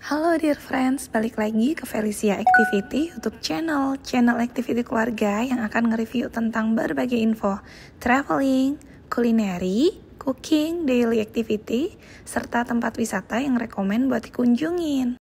Halo dear friends, balik lagi ke Felicia Activity YouTube channel activity keluarga yang akan nge-review tentang berbagai info traveling, kulineri, cooking, daily activity, serta tempat wisata yang rekomen buat dikunjungin.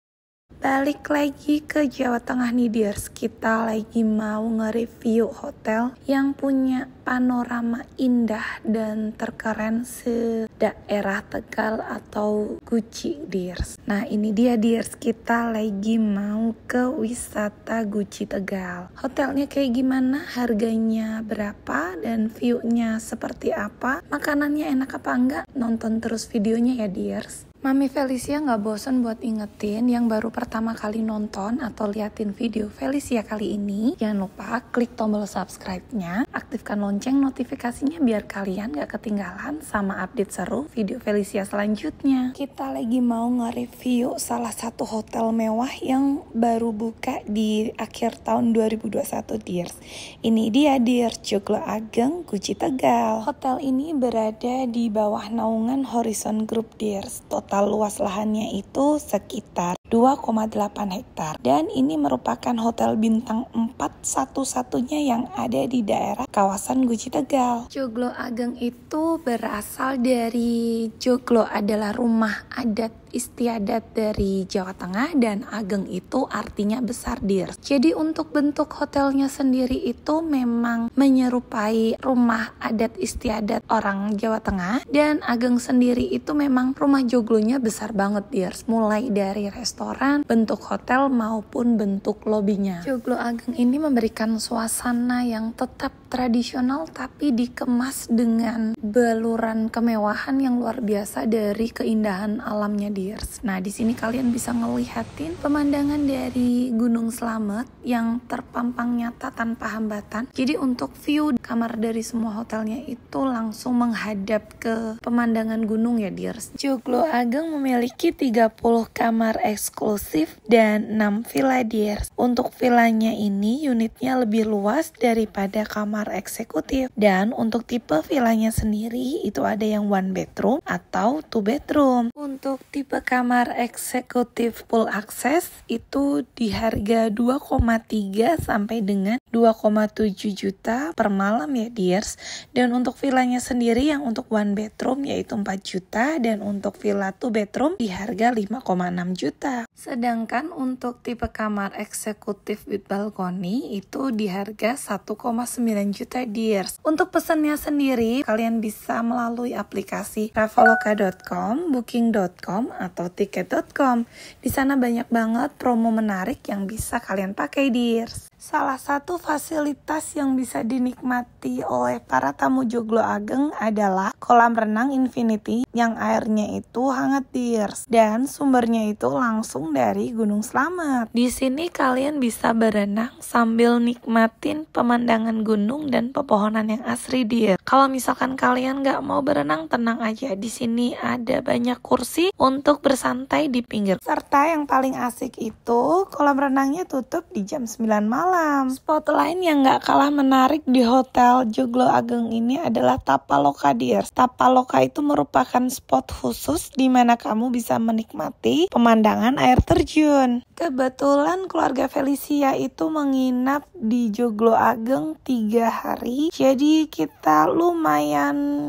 Balik lagi ke Jawa Tengah nih dears, kita lagi mau nge-review hotel yang punya panorama indah dan terkeren se-daerah Tegal atau Guci dears. Nah ini dia dears, kita lagi mau ke wisata Guci Tegal. Hotelnya kayak gimana, harganya berapa, dan view-nya seperti apa, makanannya enak apa enggak, nonton terus videonya ya dears. Mami Felicia gak bosan buat ingetin yang baru pertama kali nonton atau liatin video Felicia kali ini, jangan lupa klik tombol subscribe-nya, aktifkan lonceng notifikasinya biar kalian gak ketinggalan sama update seru video Felicia selanjutnya. Kita lagi mau nge-review salah satu hotel mewah yang baru buka di akhir tahun 2021 dears. Ini dia dears, Joglo Ageng Guci Tegal. Hotel ini berada di bawah naungan Horizon Group dears. Total luas lahannya itu sekitar 2,8 hektar dan ini merupakan hotel bintang 4 satu-satunya yang ada di daerah kawasan Guci Tegal. Joglo Ageng itu berasal dari Joglo adalah rumah adat istiadat dari Jawa Tengah dan Ageng itu artinya besar dears. Jadi untuk bentuk hotelnya sendiri itu memang menyerupai rumah adat istiadat orang Jawa Tengah, dan Ageng sendiri itu memang rumah joglonya besar banget dears, mulai dari restoran, bentuk hotel maupun bentuk lobinya. Joglo Ageng ini memberikan suasana yang tetap tradisional tapi dikemas dengan beluran kemewahan yang luar biasa dari keindahan alamnya dears. Nah, di sini kalian bisa ngelihatin pemandangan dari Gunung Slamet yang terpampang nyata tanpa hambatan. Jadi untuk view kamar dari semua hotelnya itu langsung menghadap ke pemandangan gunung ya dears. Joglo Ageng memiliki 30 kamar eksklusif dan 6 villa dears. Untuk villanya ini unitnya lebih luas daripada kamar eksekutif, dan untuk tipe villanya sendiri itu ada yang 1 bedroom atau 2 bedroom. Untuk tipe kamar eksekutif full access itu di harga 2,3 sampai dengan 2,7 juta per malam ya dears. Dan untuk villanya sendiri yang untuk 1 bedroom yaitu 4 juta, dan untuk villa 2 bedroom di harga 5,6 juta. Sedangkan untuk tipe kamar eksekutif with balcony itu di harga 1,9 juta dears. Untuk pesannya sendiri kalian bisa melalui aplikasi traveloka.com, booking.com atau tiket.com. Di sana banyak banget promo menarik yang bisa kalian pakai dears. Salah satu fasilitas yang bisa dinikmati oleh para tamu Joglo Ageng adalah kolam renang infinity yang airnya itu hangat dears, dan sumbernya itu langsung dari Gunung Slamet. Di sini kalian bisa berenang sambil nikmatin pemandangan gunung dan pepohonan yang asri dears. Kalau misalkan kalian nggak mau berenang, tenang aja, di sini ada banyak kursi untuk bersantai di pinggir. Serta yang paling asik itu kolam renangnya tutup di jam 9 malam. Spot lain yang gak kalah menarik di Hotel Joglo Ageng ini adalah Tapaloka dears. Tapaloka itu merupakan spot khusus di mana kamu bisa menikmati pemandangan air terjun. Kebetulan keluarga Felicia itu menginap di Joglo Ageng 3 hari. Jadi kita lumayan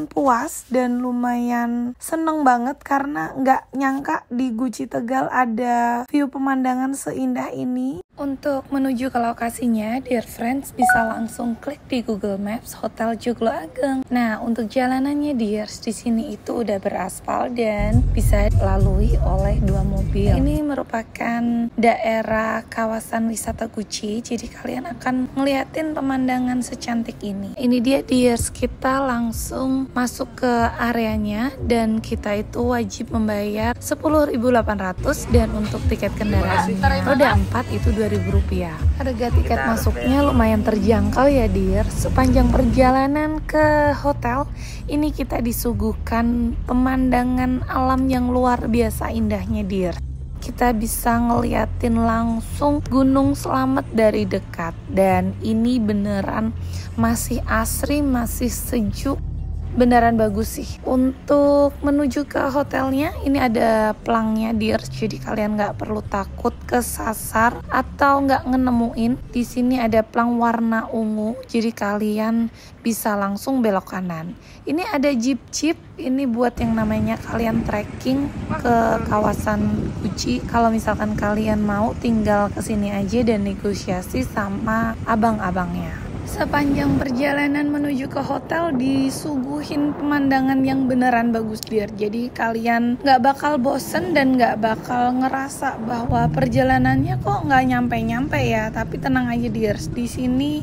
puas dan lumayan seneng banget karena gak nyangka di Guci Tegal ada view pemandangan seindah ini. Untuk menuju ke lokasinya, dear friends, bisa langsung klik di Google Maps Hotel Joglo Ageng. Nah, untuk jalanannya dears, di sini itu udah beraspal dan bisa lalui oleh 2 mobil. Ini merupakan daerah kawasan wisata Guci, jadi kalian akan ngeliatin pemandangan secantik ini. Ini dia dears, kita langsung masuk ke areanya dan kita itu wajib membayar 10.800, dan untuk tiket kendaraan roda 4 itu Rp2.000. Harga tiket masuknya lumayan terjangkau ya dear. Sepanjang perjalanan ke hotel ini kita disuguhkan pemandangan alam yang luar biasa indahnya dear. Kita bisa ngeliatin langsung Gunung Slamet dari dekat, dan ini beneran masih asri, masih sejuk, beneran bagus sih. Untuk menuju ke hotelnya ini ada pelangnya Dears, jadi kalian nggak perlu takut kesasar atau nggak nemuin. Di sini ada pelang warna ungu, jadi kalian bisa langsung belok kanan. Ini ada jeep, ini buat yang namanya kalian trekking ke kawasan Gucci. Kalau misalkan kalian mau, tinggal kesini aja dan negosiasi sama abang-abangnya. Sepanjang perjalanan menuju ke hotel disuguhin pemandangan yang beneran bagus Dear. Jadi kalian gak bakal bosen dan gak bakal ngerasa bahwa perjalanannya kok gak nyampe-nyampe ya. Tapi tenang aja Dear, di sini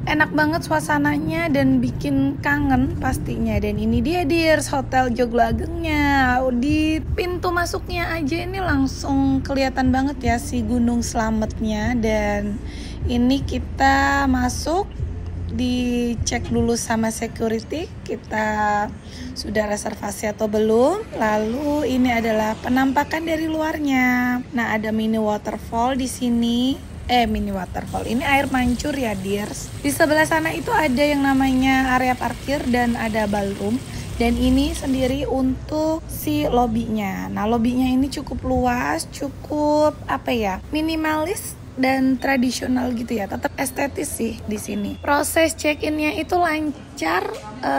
enak banget suasananya dan bikin kangen pastinya. Dan ini dia Dears, Hotel Joglo Agengnya. Di pintu masuknya aja ini langsung kelihatan banget ya si Gunung Slametnya. Dan ini kita masuk, dicek dulu sama security kita sudah reservasi atau belum. Lalu ini adalah penampakan dari luarnya. Nah, ada mini waterfall di sini. Mini waterfall. Ini air mancur ya, Dears. Di sebelah sana itu ada yang namanya area parkir dan ada ballroom. Dan ini sendiri untuk si lobbynya. Nah, lobbynya ini cukup luas, cukup minimalis dan tradisional gitu ya, tetap estetis sih di sini. Proses check-innya itu lancar,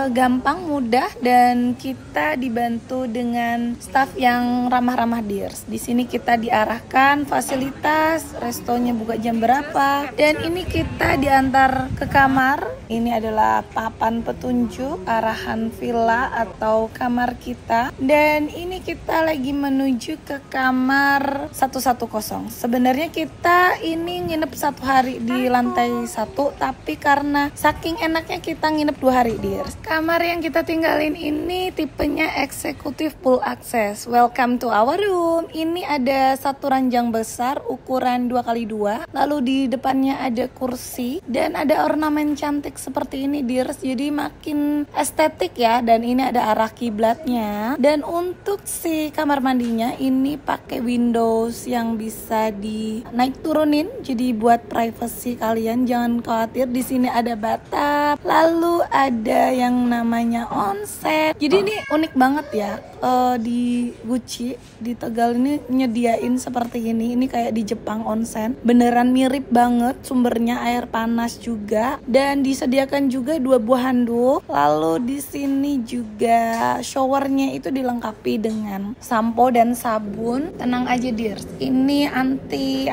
gampang, mudah, dan kita dibantu dengan staff yang ramah-ramah Dears. Di sini kita diarahkan fasilitas, restonya buka jam berapa, dan ini kita diantar ke kamar. Ini adalah papan petunjuk arahan villa atau kamar kita, dan ini kita lagi menuju ke kamar 110. Sebenarnya kita ini nginep 1 hari di lantai 1, tapi karena saking enaknya kita nginep 2 hari Dears. Kamar yang kita tinggalin ini tipenya eksekutif full access. Welcome to our room. Ini ada satu ranjang besar ukuran 2x2, lalu di depannya ada kursi dan ada ornamen cantik seperti ini Dears, jadi makin estetik ya. Dan ini ada arah kiblatnya. Dan untuk si kamar mandinya ini pakai windows yang bisa di naik turunin, jadi buat privacy kalian jangan khawatir. Di sini ada bathtub, lalu ada yang namanya onsen. Jadi ini unik banget ya. Di Gucci di Tegal ini nyediain seperti ini. Ini kayak di Jepang onsen. Beneran mirip banget, sumbernya air panas juga dan disediakan juga 2 buah handuk. Lalu di sini juga showernya itu dilengkapi dengan sampo dan sabun. Tenang aja Dears, ini anti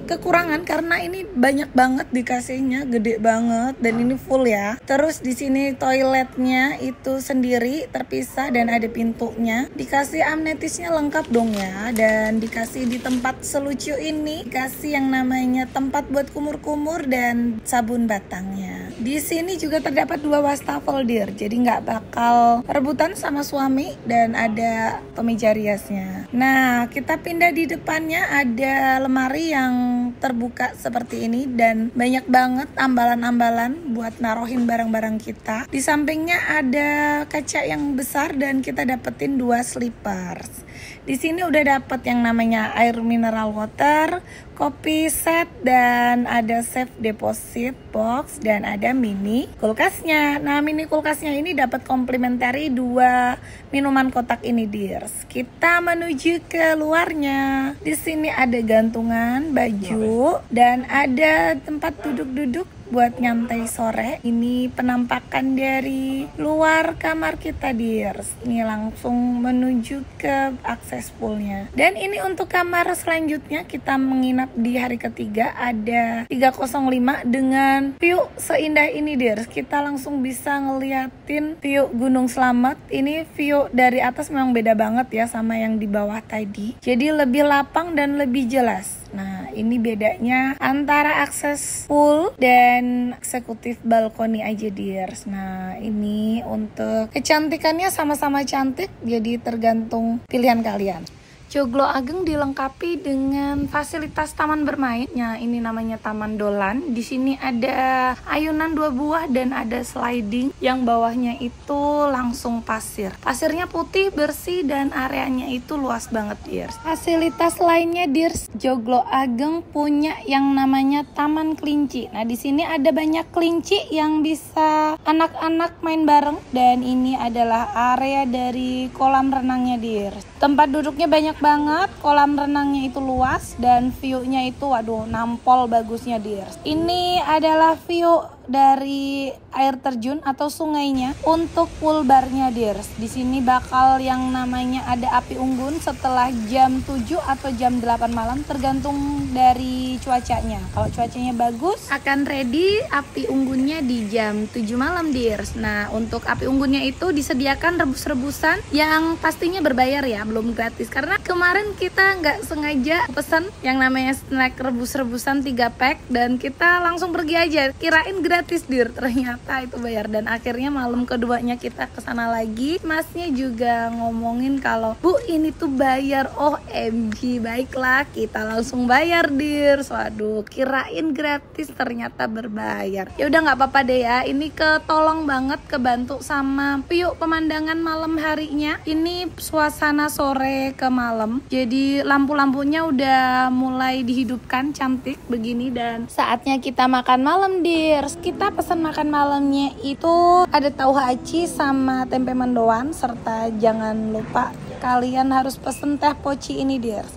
kekurangan karena ini banyak banget dikasihnya, gede banget dan ini full ya. Terus di sini toiletnya itu sendiri terpisah dan ada pintunya. Dikasih amnetisnya lengkap dong ya, dan dikasih di tempat selucu ini dikasih yang namanya tempat buat kumur-kumur dan sabun batangnya. Di sini juga terdapat 2 wastafel Dear, jadi nggak bakal rebutan sama suami dan ada kemeja riasnya. Nah, kita pindah di depannya ada lemari yang terbuka seperti ini dan banyak banget ambalan-ambalan buat naruhin barang-barang kita. Di sampingnya ada kaca yang besar dan kita dapetin 2 slippers. Di sini udah dapet yang namanya air mineral water, kopi set, dan ada safe deposit box dan ada mini kulkasnya. Nah, mini kulkasnya ini dapat komplementari 2 minuman kotak ini Dears. Kita menuju ke luarnya. Di sini ada gantungan baju dan ada tempat duduk-duduk buat nyantai sore. Ini penampakan dari luar kamar kita Dears. Ini langsung menuju ke akses poolnya. Dan ini untuk kamar selanjutnya, kita menginap di hari ketiga, ada 305 dengan view seindah ini Dears. Kita langsung bisa ngeliatin view Gunung Slamet. Ini view dari atas memang beda banget ya sama yang di bawah tadi. Jadi lebih lapang dan lebih jelas. Nah, ini bedanya antara akses pool dan eksekutif balkoni aja Dears. Nah, ini untuk kecantikannya sama-sama cantik, jadi tergantung pilihan kalian. Joglo Ageng dilengkapi dengan fasilitas taman bermain. Nah, ini namanya Taman Dolan. Di sini ada ayunan 2 buah dan ada sliding yang bawahnya itu langsung pasir. Pasirnya putih, bersih, dan areanya itu luas banget, Dears. Fasilitas lainnya, Dears, Joglo Ageng punya yang namanya Taman Kelinci. Nah, di sini ada banyak kelinci yang bisa anak-anak main bareng, dan ini adalah area dari kolam renangnya, Dears. Tempat duduknya banyak banget, kolam renangnya itu luas, dan view-nya itu waduh nampol bagusnya, Dears. Ini adalah view dari air terjun atau sungainya. Untuk pool barnya, Dears, di sini bakal yang namanya ada api unggun setelah jam 7 atau jam 8 malam, tergantung dari cuacanya. Kalau cuacanya bagus, akan ready api unggunnya di jam 7 malam, Dears. Nah, untuk api unggunnya itu disediakan rebus-rebusan yang pastinya berbayar ya, belum gratis, karena kemarin kita nggak sengaja pesan yang namanya snack rebus-rebusan 3 pack dan kita langsung pergi aja, kirain gratis, Dir, ternyata itu bayar. Dan akhirnya malam keduanya kita kesana lagi, masnya juga ngomongin kalau Bu ini tuh bayar. OMG, baiklah kita langsung bayar, Dir. Waduh, kirain gratis ternyata berbayar. Ya udah nggak apa-apa deh ya, ini ketolong banget, kebantu sama view pemandangan malam harinya. Ini suasana sore ke malam, jadi lampu-lampunya udah mulai dihidupkan cantik begini, dan saatnya kita makan malam, Dears. Kita pesan makan malamnya itu ada tahu aci sama tempe mendoan, serta jangan lupa kalian harus pesen teh poci ini, Dears.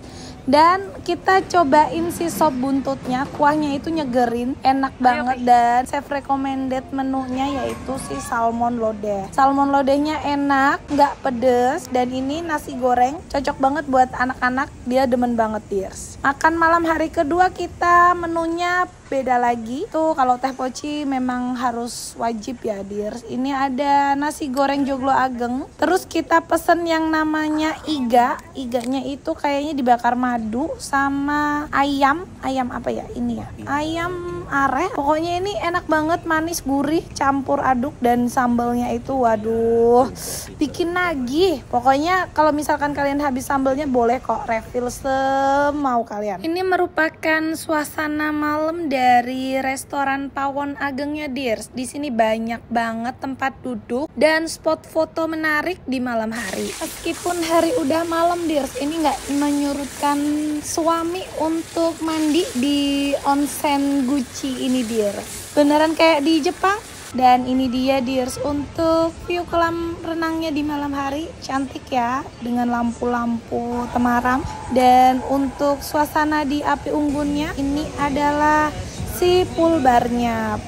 Dan kita cobain si sop buntutnya, kuahnya itu nyegerin, enak banget. Dan chef recommended menunya yaitu si salmon lodeh. Salmon lodehnya enak, nggak pedes, dan ini nasi goreng cocok banget buat anak-anak, dia demen banget, Dears. Makan malam hari kedua kita menunya beda lagi. Tuh kalau teh poci memang harus wajib ya, Dears. Ini ada nasi goreng Joglo Ageng. Terus kita pesen yang namanya iga. Iganya itu kayaknya dibakar madu sama ayam apa ya ini ya? Ayam are. Pokoknya ini enak banget, manis gurih campur aduk, dan sambalnya itu waduh bikin nagih. Pokoknya kalau misalkan kalian habis sambalnya boleh kok refill semau kalian. Ini merupakan suasana malam dari restoran Pawon Agengnya, Dears. Di sini banyak banget tempat duduk dan spot foto menarik di malam hari. Meskipun hari udah malam, Dears, ini nggak menyurutkan suami untuk mandi di onsen Gucci ini, Dears. Beneran kayak di Jepang. Dan ini dia, Dears, untuk view kolam renangnya di malam hari. Cantik ya, dengan lampu-lampu temaram. Dan untuk suasana di api unggunnya, ini adalah si pool barnya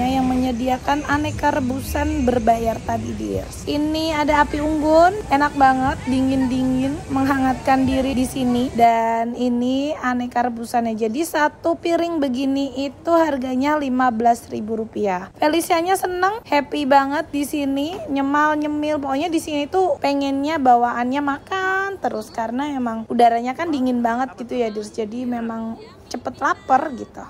yang menyediakan aneka rebusan berbayar tadi, Dears. Ini ada api unggun, enak banget, dingin-dingin, menghangatkan diri di sini. Dan ini aneka rebusannya. Jadi satu piring begini itu harganya Rp15.000. Felicianya seneng, happy banget di sini, nyemal-nyemil. Pokoknya di sini tuh pengennya bawaannya makan terus, karena emang udaranya kan dingin banget gitu ya, Dears. Jadi memang cepet lapar gitu.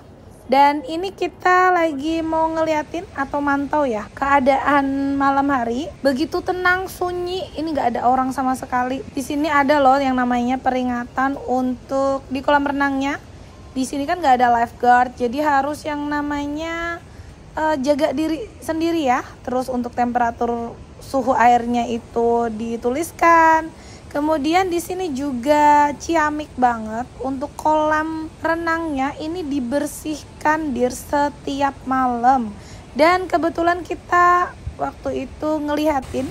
Dan ini kita lagi mau ngeliatin atau mantau ya keadaan malam hari. Begitu tenang, sunyi, ini nggak ada orang sama sekali. Di sini ada loh yang namanya peringatan untuk di kolam renangnya. Di sini kan nggak ada lifeguard, jadi harus yang namanya jaga diri sendiri ya. Terus untuk temperatur suhu airnya itu dituliskan. Kemudian di sini juga ciamik banget. Untuk kolam renangnya ini dibersihkan, Dears, setiap malam. Dan kebetulan kita waktu itu ngelihatin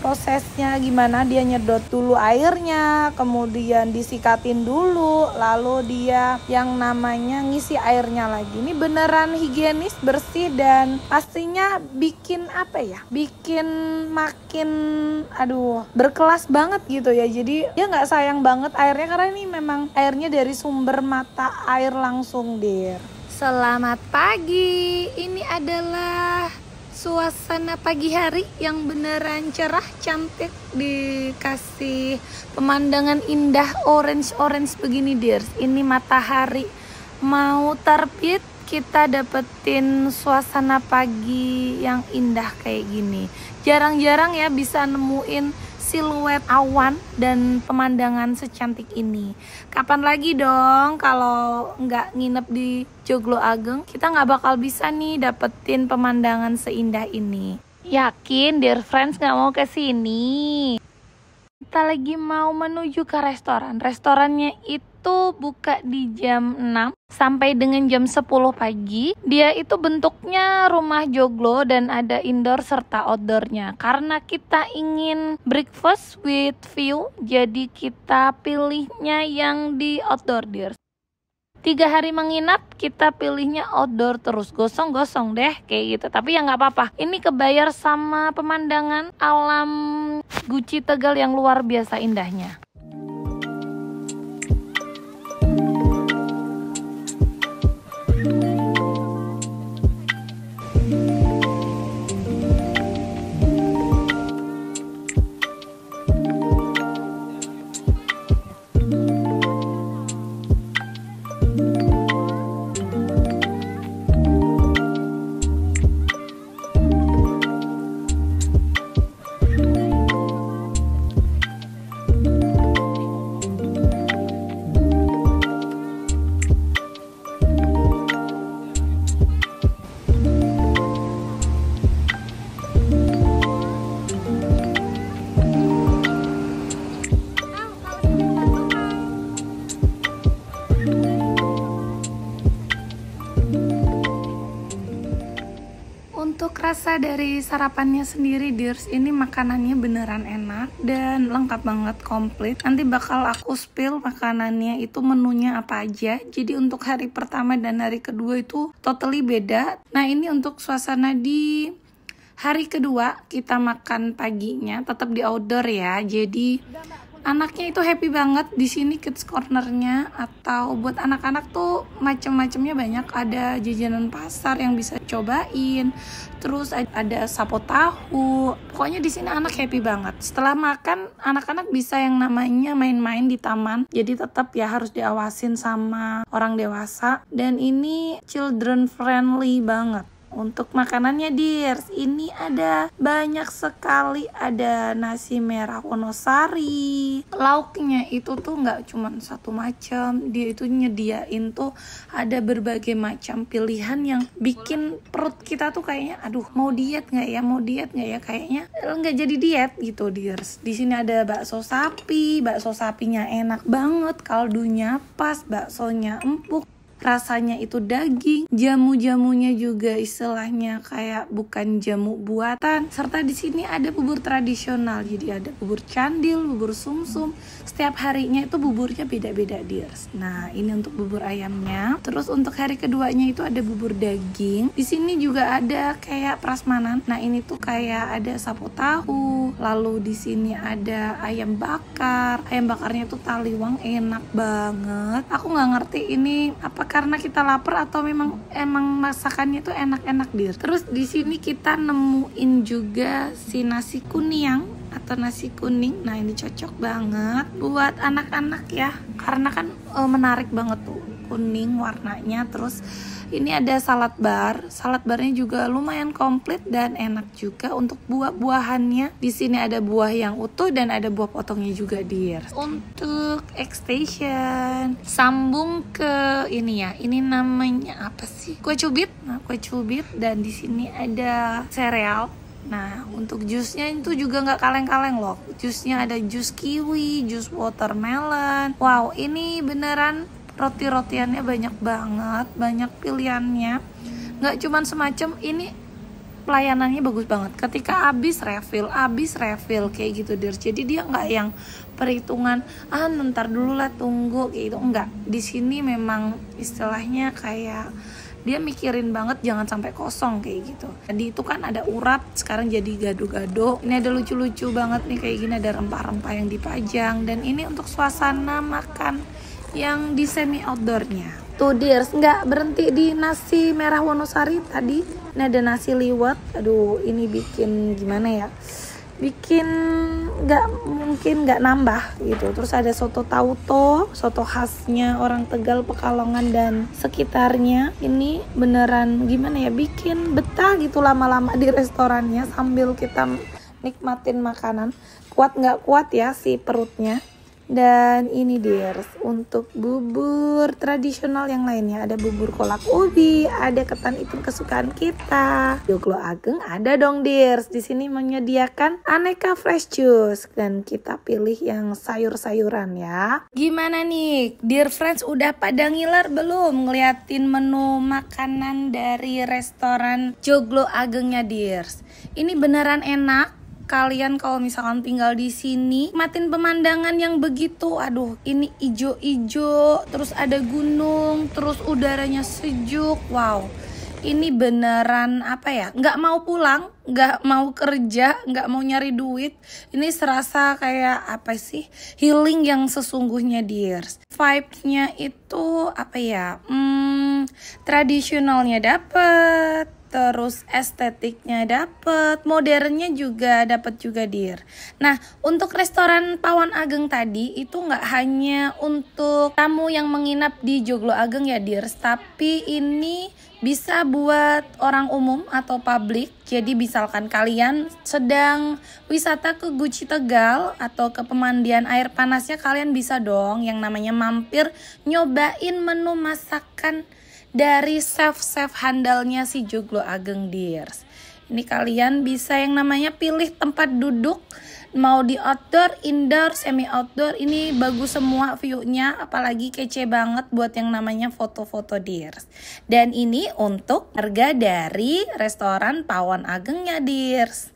prosesnya gimana, dia nyedot dulu airnya, kemudian disikatin dulu, lalu dia yang namanya ngisi airnya lagi. Ini beneran higienis, bersih, dan pastinya bikin apa ya, bikin makin berkelas banget gitu ya. Jadi dia nggak sayang banget airnya, karena ini memang airnya dari sumber mata air langsung, Dir. Selamat pagi, ini adalah suasana pagi hari yang beneran cerah, cantik, dikasih pemandangan indah orange begini, Dears. Ini matahari mau terbit, kita dapetin suasana pagi yang indah kayak gini. Jarang-jarang ya bisa nemuin siluet awan dan pemandangan secantik ini. Kapan lagi dong kalau nggak nginep di Joglo Ageng, kita nggak bakal bisa nih dapetin pemandangan seindah ini. Yakin dear friends nggak mau ke sini? Kita lagi mau menuju ke restoran. Restorannya itu buka di jam 6 sampai dengan jam 10 pagi. Dia itu bentuknya rumah joglo dan ada indoor serta outdoornya. Karena kita ingin breakfast with view, jadi kita pilihnya yang di outdoor dear. 3 hari menginap, kita pilihnya outdoor terus, gosong-gosong deh kayak gitu. Tapi ya nggak apa-apa, ini kebayar sama pemandangan alam Guci Tegal yang luar biasa indahnya. Untuk rasa dari sarapannya sendiri dears, ini makanannya beneran enak dan lengkap banget, komplit. Nanti bakal aku spill makanannya itu menunya apa aja. Jadi untuk hari pertama dan hari kedua itu totally beda. Nah ini untuk suasana di hari kedua, kita makan paginya tetap di outdoor ya. Jadi anaknya itu happy banget di sini, kids cornernya, atau buat anak-anak tuh macam-macamnya banyak. Ada jajanan pasar yang bisa cobain, terus ada sapo tahu. Pokoknya di sini anak happy banget. Setelah makan, anak-anak bisa yang namanya main-main di taman. Jadi tetap ya harus diawasin sama orang dewasa. Dan ini children friendly banget. Untuk makanannya dears, ini ada banyak sekali, ada nasi merah Wonosari. Lauknya itu tuh nggak cuma satu macam, dia itu nyediain tuh ada berbagai macam pilihan yang bikin perut kita tuh kayaknya aduh mau diet nggak ya, kayaknya nggak jadi diet gitu dears. Di sini ada bakso sapinya enak banget, kaldunya pas, baksonya empuk. Rasanya itu daging, jamu-jamunya juga istilahnya kayak bukan jamu buatan. Serta di sini ada bubur tradisional, jadi ada bubur candil, bubur sumsum. Setiap harinya itu buburnya beda-beda dears. Nah ini untuk bubur ayamnya. Terus untuk hari keduanya itu ada bubur daging. Di sini juga ada kayak prasmanan. Nah ini tuh kayak ada sapo tahu. Lalu di sini ada ayam bakar. Ayam bakarnya tuh taliwang, enak banget. Aku nggak ngerti ini apa karena kita lapar atau emang masakannya tuh enak-enak dir. Terus di sini kita nemuin juga si nasi kuning atau nasi kuning. Nah ini cocok banget buat anak-anak ya, karena kan menarik banget tuh kuning warnanya. Terus ini ada salad barnya juga lumayan komplit dan enak juga. Untuk buah-buahannya di sini ada buah yang utuh dan ada buah potongnya juga dir. Untuk X-Station sambung ke ini ya, ini namanya apa sih, kue cubit. Nah kue cubit, dan di sini ada sereal. Nah untuk jusnya itu juga nggak kaleng-kaleng loh. Jusnya ada jus kiwi, jus watermelon. Wow ini beneran roti-rotiannya banyak banget, banyak pilihannya. Nggak cuman semacam ini, pelayanannya bagus banget. Ketika habis refill kayak gitu dir. Jadi dia nggak yang perhitungan ntar dulu lah tunggu kayak gitu, enggak. Di sini memang istilahnya kayak dia mikirin banget jangan sampai kosong kayak gitu. Tadi itu kan ada urap, sekarang jadi gado-gado. Ini ada lucu-lucu banget nih kayak gini, ada rempah-rempah yang dipajang. Dan ini untuk suasana makan yang di semi outdoornya. Tuh dears, nggak berhenti di nasi merah Wonosari tadi. Ini ada nasi liwet. Aduh ini bikin gimana ya, bikin nggak nambah gitu. Terus ada soto tauto, soto khasnya orang Tegal, Pekalongan dan sekitarnya. Ini beneran gimana ya, bikin betah gitu lama-lama di restorannya sambil kita nikmatin makanan. Kuat nggak kuat ya si perutnya. Dan ini dears, untuk bubur tradisional yang lainnya, ada bubur kolak ubi, ada ketan hitam kesukaan kita. Joglo Ageng ada dong dears. Di sini menyediakan aneka fresh juice dan kita pilih yang sayur-sayuran ya. Gimana nih, dear friends, udah pada ngiler belum ngeliatin menu makanan dari restoran Joglo Agengnya dears? Ini beneran enak. Kalian kalau misalkan tinggal di sini, nikmatin pemandangan yang begitu, aduh, ini ijo-ijo, terus ada gunung, terus udaranya sejuk, wow. Ini beneran apa ya? Nggak mau pulang, nggak mau kerja, nggak mau nyari duit. Ini serasa kayak apa sih? Healing yang sesungguhnya dears. Vibe-nya itu apa ya? Tradisionalnya dapet. Terus estetiknya dapet, modernnya juga dapet juga dir. Nah, untuk restoran Pawon Ageng tadi itu nggak hanya untuk tamu yang menginap di Joglo Ageng ya dir, tapi ini bisa buat orang umum atau publik. Jadi misalkan kalian sedang wisata ke Guci Tegal atau ke pemandian air panasnya, kalian bisa dong yang namanya mampir nyobain menu masakan dari chef-chef handalnya si Joglo Ageng dears. Ini kalian bisa yang namanya pilih tempat duduk, mau di outdoor, indoor, semi outdoor. Ini bagus semua view-nya, apalagi kece banget buat yang namanya foto-foto dears. Dan ini untuk harga dari restoran Pawon Agengnya dears.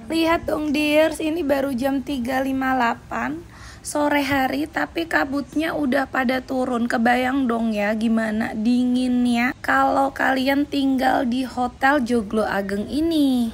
Lihat dong dears, ini baru jam 3.58 sore hari, tapi kabutnya udah pada turun. Kebayang dong ya gimana dinginnya kalau kalian tinggal di Hotel Joglo Ageng ini.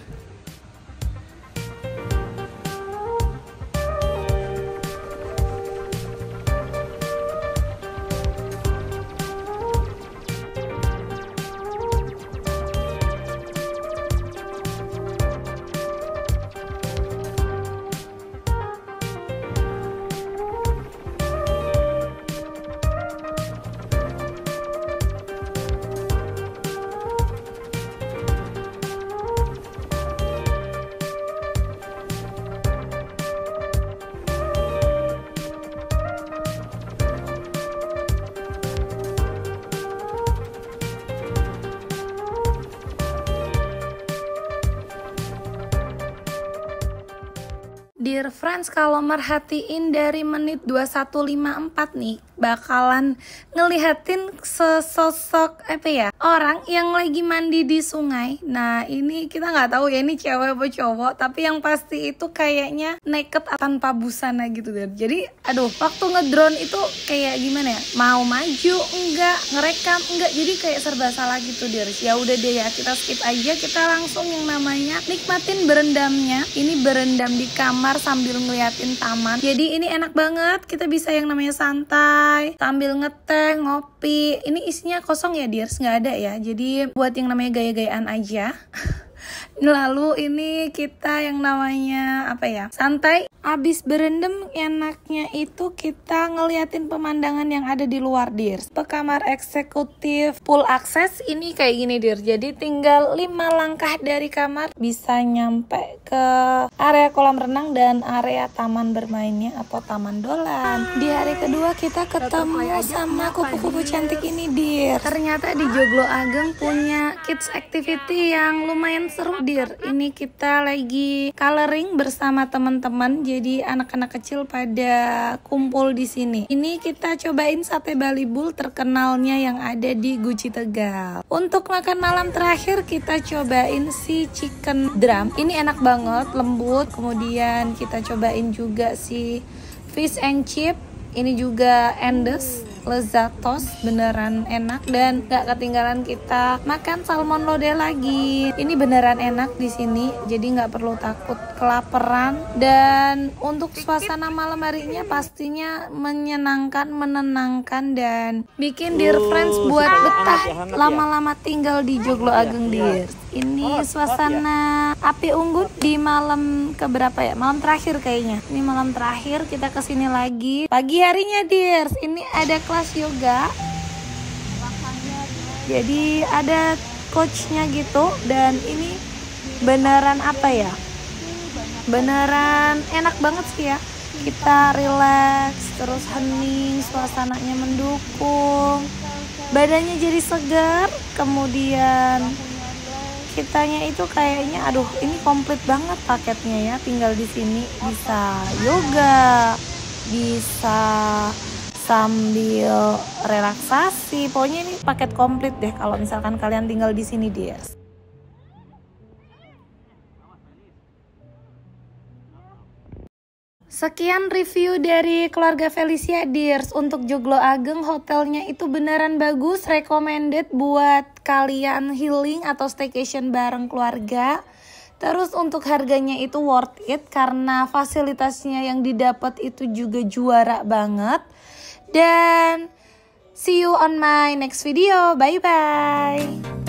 Dear friends, kalau merhatiin dari menit 21.54 nih, bakalan ngelihatin sesosok apa ya, orang yang lagi mandi di sungai. Nah ini kita nggak tahu ya ini cewek atau cowok, tapi yang pasti itu kayaknya naked tanpa busana gitu kan. Jadi aduh, waktu ngedrone itu kayak gimana ya, mau maju enggak, ngerekam enggak, jadi kayak serba salah gitu dear. Ya udah deh ya, kita skip aja, kita langsung yang namanya nikmatin berendamnya. Ini berendam di kamar sambil ngeliatin taman. Jadi ini enak banget, kita bisa yang namanya santai sambil ngeteh, ngopi. Ini isinya kosong ya dears, nggak ada ya. Jadi buat yang namanya gaya-gayaan aja. Lalu ini kita yang namanya apa ya, santai. Abis berendam enaknya itu kita ngeliatin pemandangan yang ada di luar dears. Kamar eksekutif full akses ini kayak gini dears. Jadi tinggal 5 langkah dari kamar bisa nyampe ke area kolam renang dan area taman bermainnya atau taman dolan. Di hari kedua kita ketemu sama kupu-kupu cantik ini dears. Ternyata di Joglo Ageng punya kids activity yang lumayan seru dear. Ini kita lagi coloring bersama teman-teman. Jadi anak-anak kecil pada kumpul di sini. Ini kita cobain sate balibul terkenalnya yang ada di Guci Tegal. Untuk makan malam terakhir kita cobain si chicken drum. Ini enak banget, lembut. Kemudian kita cobain juga si fish and chip. Ini juga endes, lezatos, beneran enak. Dan gak ketinggalan kita makan salmon lode lagi. Ini beneran enak di sini, jadi gak perlu takut kelaparan. Dan untuk suasana malam harinya pastinya menyenangkan, menenangkan, dan bikin dear friends buat betah lama-lama tinggal di Joglo Ageng dear. Ini suasana api unggun di malam keberapa ya? Malam terakhir kayaknya. Ini malam terakhir kita kesini lagi. Pagi harinya dears, ini ada kelas yoga. Jadi ada coachnya gitu. Dan ini beneran apa ya, beneran enak banget sih ya. Kita relax, terus hening, suasananya mendukung, badannya jadi segar, kemudian kitanya itu kayaknya aduh ini komplit banget paketnya ya. Tinggal di sini bisa yoga, bisa sambil relaksasi. Pokoknya ini paket komplit deh kalau misalkan kalian tinggal di sini, Dears. Sekian review dari keluarga Felicia, Dears. Untuk Joglo Ageng, hotelnya itu beneran bagus, recommended buat kalian healing atau staycation bareng keluarga. Terus untuk harganya itu worth it karena fasilitasnya yang didapat itu juga juara banget. Dan see you on my next video. Bye bye.